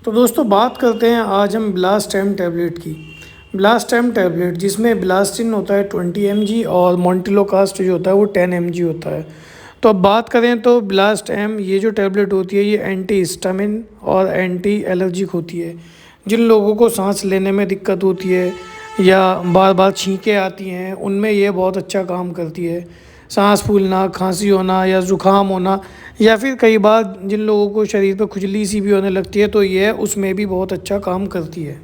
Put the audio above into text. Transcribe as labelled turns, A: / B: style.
A: तो दोस्तों बात करते हैं आज हम ब्लास्टम टैबलेट की। ब्लास्टम टैबलेट जिसमें ब्लास्टिन होता है 20 mg और मोंटिलोकास्ट जो होता है वो 10 mg होता है। तो अब बात करें तो ब्लास्टम ये जो टैबलेट होती है ये एंटी हिस्टामिन और एंटी एलर्जिक होती है। जिन लोगों को सांस लेने में दिक्कत होती है या बार बार छींकें आती हैं उनमें ये बहुत अच्छा काम करती है। सांस फूलना, खांसी होना या ज़ुकाम होना या फिर कई बार जिन लोगों को शरीर पर खुजली सी भी होने लगती है तो ये उसमें भी बहुत अच्छा काम करती है।